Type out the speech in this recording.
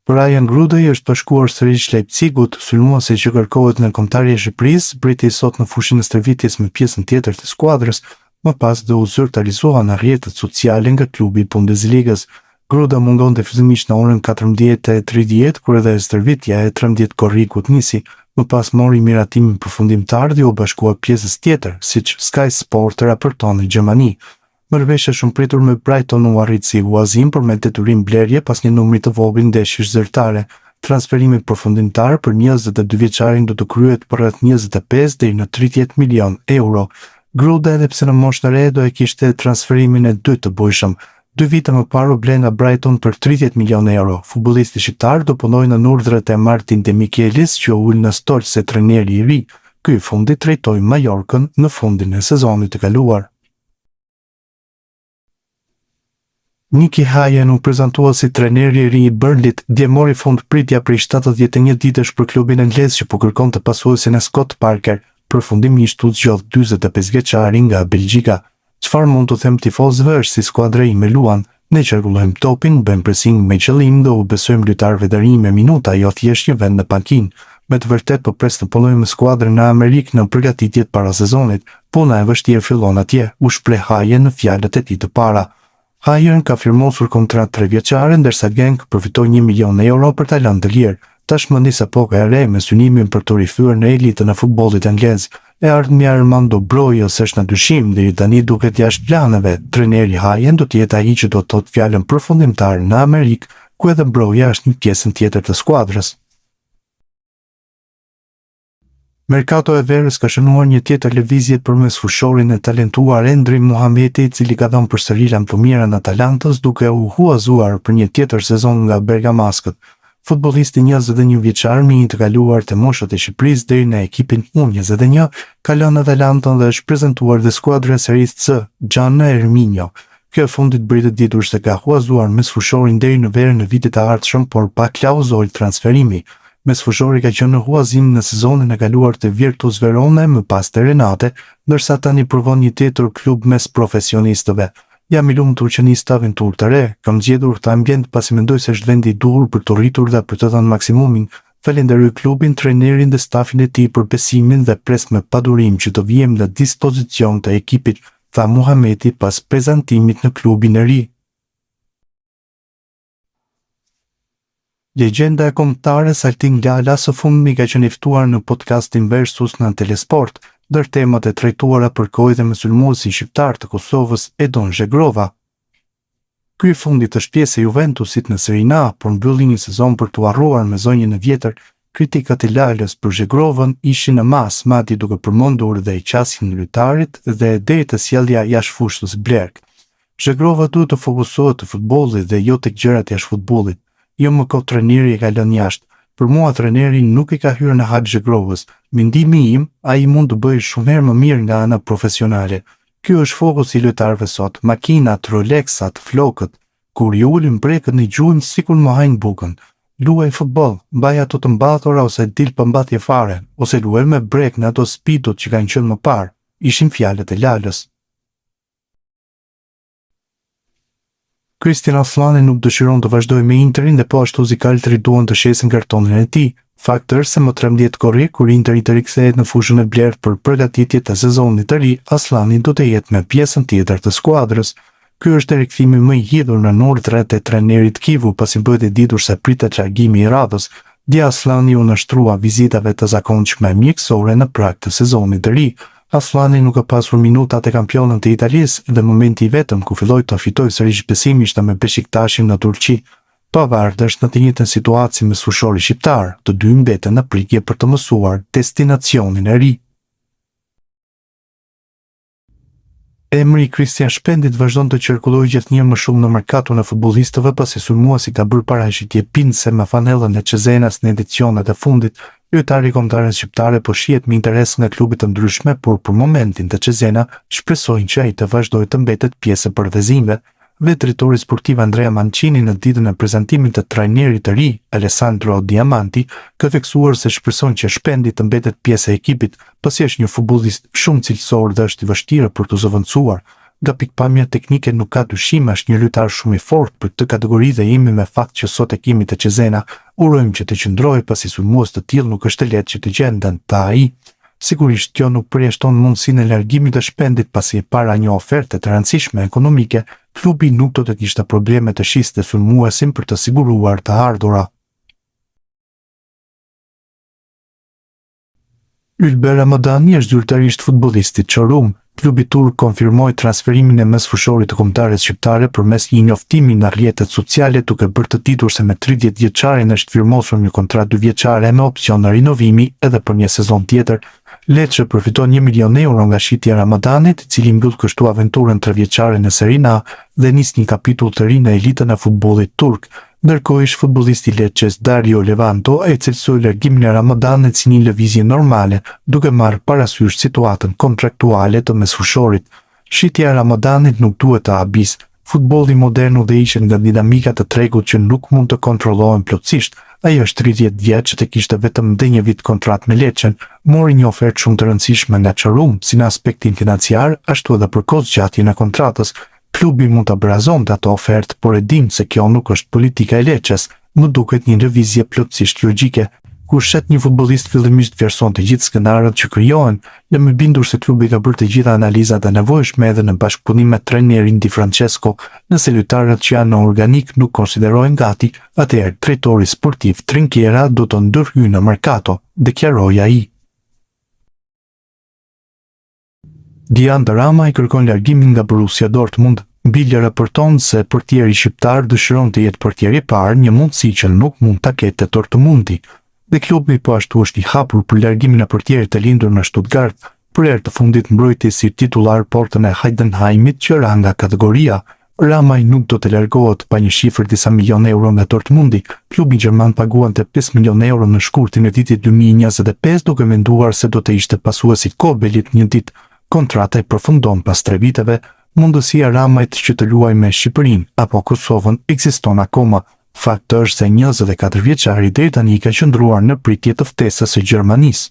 Ryan Grudaj është bashkuar sërish Leipzigut, sulmuesi që kërkohet në kombëtarje e Shqipërisë, briti sot në fushën e stërvitjes me pjesën tjetër të skuadrës, më pas dhe u zyrtarizua në rrjetet sociale nga klubi i Bundesligës. Gruda mungonte fillimisht në orën 14:30 kur edhe stërvitja e 13 korrikut nisi, më pas mori miratimin përfundimtar dhe u bashkua pjesës tjetër, siç Sky Sport raporton në Gjermani. Marrëveshja shumë pritur me Brighton u arrit si huazim për me detyrim blerje pas një numri të vogël ndeshjesh zyrtare. Transferimi përfundimtar për 22 vjeçarin do të kryhet për rreth 25 deri në 30 milion euro. Gruda edhe pse në moshë të re do e kishte transferimin e dytë të bujshëm. 2 vite më parë u ble nga Brighton për 30 milion euro. Futbollisti shqiptar do punojë në urdhrat e Martin De Michelis që ul në stol se trajneri i ri. Ky fundi trajtoi Mallorcën në fundin e sezonit të kaluar. Niki Hajen u prezantua si trajneri i ri i Burnleyt, dje mori fund pritja prej 71 ditësh për klubin anglez që po kërkon të pasuesin e Scott Parker, përfundimisht u zgjodh 45 vjeçari nga Belgjika. Çfarë mund të them tifozëve është si skuadra ime luan, ne qarkullojmë topin, bëjmë pressing me qëllim dhe u besojmë lojtarëve deri me minuta, jo thjesht një vend në pankinë. Me të vërtet po pres të punojmë me skuadrën në Amerikë në përgatitjet para sezonit. Puna e vështirë fillon atje, u shpreh Hajen në fjalët e tij të para. Hajen ka firmosur kontratë 3 vjeçare, ndërsa Genk përfitoi 1 milion euro për ta lënë të lirë. Tashmë nis epoka e re me synimin për të rithyer në elitën e futbollit anglez. E ardhmja Armando Broja s'është në dyshim dhe tani duket jashtë planeve. Trajneri Hajen do të jetë ai që do të thotë fjalën përfundimtar në Amerikë, ku edhe Broja është një pjesë tjetër të skuadrës. Merkato e verës ka shënuar një tjetër lëvizje përmes fushorin e talentuar Endri Muhameti, i cili ka dhënë përsëri lajm të mira në Atalantos duke u huazuar për një tjetër sezon nga bergamaskët. Futbollisti 21 vjeçar me një të kaluar të moshët e Shqipërisë deri në ekipin U21 ka lënë Atalantën dhe është prezantuar dhe skuadra e serisë C, Gianna Herminio. Kjo e fundit bëri të ditur se ka huazuar mes fushorin deri në verën e vitit të ardhshëm, por pa klauzulë transferimi. Mes fushori ka qenë në huazim në sezonin e kaluar të Virtus Verona më pas të Renate, ndërsa tani provon një tjetër klub mes profesionistëve. Jam i lumtur që nis të aventurë të re, kam zgjedhur këtë ambient pasi mendoj se është vendi i duhur për të rritur dhe për të dhënë maksimumin. Falenderoj klubin, trajnerin dhe stafin e tij për besimin dhe pres me padurim që të vijem në dispozicion të ekipit, tha Muhameti pas prezantimit në klubin e ri. Legjenda e kombëtare Saltin Lala së fundmi ka qenë i ftuar në podcastin Versus në Telesport, ndër temat e trajtuara përkojë dhe me sulmuesin shqiptar të Kosovës Edon Zhegrova. Ky i fundit është pjesë e Juventusit në Serie A, por mbylli një sezon për t'u harruar me zonjën e vjetër. Kritikat e Lalës për Zhegrovën ishin në mas, madje duke përmendur dhe i qasjen e lojtarit dhe deri të sjellja jashtë fushës blerk. Zhegrova duhet të fokusohet te futbolli dhe jo tek gjërat jashtë futbollit. Jo më kohë trajneri e ka lënë jashtë. Për mua trajneri nuk i ka hyrë në hap Zhegrovës. Mendimi im, ai mund të bëjë shumë herë më mirë nga ana profesionale. Ky është fokusi i lojtarëve sot, makinat, Rolexat, flokët. Kur ju ulim brekët në gjuhim sikur më hajnë bukën. Luaj futboll, mbaj ato të mbathura ose dil pa mbathje fare, ose luaj me brek në ato spitot që kanë qenë më parë. Ishin fjalët e Lalës. Christian Aslani nuk dëshiron të vazhdojë me Interin dhe po ashtu zikaltërit duan të shesin kartonin e tij. Fakti është se më 13 korrik kur Interi të rikthehet në fushën e blerë për përgatitjet e sezonit të ri, Aslani do të jetë me pjesën tjetër të skuadrës. Ky është rikthimi më i hidhur në urdhrat e trajnerit Kivu pasi bëhet e ditur se pritet largimi i radhës. Dje Aslani u nashtrua vizitave të zakonshme mjekësore në prag të sezonit të ri. Aslani nuk ka pasur minutat e kampionët të Italisë dhe momenti i vetëm ku filloi të fitojë sërish besimin ishte me Beşiktaşin në Turqi. Pavarësisht është në të njëjtën situatë si me fushori shqiptar, të dy mbeten në pritje për të mësuar destinacionin e ri. Emri i Christian Shpendit vazhdon të qarkullojë gjithnjë më shumë në merkaton e futbollistëve pasi sulmuesi ka bërë parashitje pinse me fanellën e Cezenas në edicionet e fundit. Lojtari kombëtar shqiptare po shihet me interes nga klube të ndryshme, por për momentin të Cezena shpresojnë që ai të vazhdojë të mbetet pjesë e përvezimeve. Dhe drejtori sportiv Andrea Mancini në ditën e prezantimit të trajnerit të ri, Alessandro Diamanti, ka theksuar se shpreson që Shpendi të mbetet pjesë e ekipit, pasi është një futbollist shumë cilësor dhe është i vështirë për të zëvendësuar. Nga pikpamja teknike nuk ka dyshim, është një lojtar shumë i fortë për këtë kategori dhe jemi me fakt që sot e kemi të Cezena, urojmë që të qëndrojë pasi sulmues të tillë nuk është e lehtë që të gjenden ta ai. Sigurisht kjo nuk përjashton mundësinë e largimit të shpendit pasi para një oferte të rëndësishme ekonomike, klubi nuk do të kishte probleme të shiste sulmuesin për të siguruar të ardhura. Ylber Ramadani është zyrtarisht futbollistit Çorum. Klubi turk konfirmoi transferimin e mesfushorit të kombëtares shqiptare përmes një njoftimi në rrjetet sociale, duke bërë të ditur se me 30 vjeçarin është firmosur një kontratë 2 vjeçare me opsion në rinovimi edhe për një sezon tjetër. Lecce përfiton 1 milion euro nga shitja e Ramadanit, i cili mbyll kështu aventurën 3 vjeçare në Serie A dhe nis një kapitull të ri në elitën e futbollit turk. Ndërkohë ish futbollisti i Lecces Dario Levanto e cilësoi largimin e Ramadanit si një lëvizje normale, duke marrë parasysh situatën kontraktuale të mesfushorit. Shitja e Ramadanit nuk duhet të habis. Futbolli modern udhëheqet nga dinamika të tregut që nuk mund të kontrollohen plotësisht. Ai është 30 vjeç dhe kishte vetëm një vit kontratë me Lecce, mori një ofertë shumë të rëndësishme nga Çorum, si në aspektin financiar, ashtu edhe për kozgjatjen e kontratës. Klubi mund të brazonte ato ofertë, por e dim se kjo nuk është politika e Lecces, më duket një lëvizje plotësisht logjike. Kur shet një futbollist fillimisht vlerëson të gjithë skenarët që krijohen, jam i bindur se klubi ka bërë të gjitha analizat e nevojshme edhe në bashkëpunim me trajnerin Di Francesco. Nëse lojtarët që janë në organik nuk konsiderohen gati, atëherë drejtori sportiv Trinchiera do të ndërhyjë në mercato, deklaroi ai. Dian Rama i kërkon largimin nga Borussia Dortmund. Bile raporton se portieri shqiptar dëshiron të jetë portieri i parë, një mundësi që nuk mund ta ketë Dortmundi. Dhe klubi po ashtu është i hapur për largimin e portierit të lindur në Stuttgart. Për herë të fundit mbrojti si titular portën e Heidenheimit që ra nga kategoria. Ramaj nuk do të largohet pa një shifër disa milion euro nga Dortmundi. Klubi gjerman paguante 5 milion euro në shkurtin e vitit 2025, duke menduar se do të ishte pasuesi Kobelit një ditë. Kontrata i përfundon pas 3 viteve. Mundësia Ramajt që të luajë me Shqipërinë apo Kosovën ekziston akoma. Fakti është se 24 vjeçari deri tani ka qëndruar në pritje të ftesës së Gjermanisë.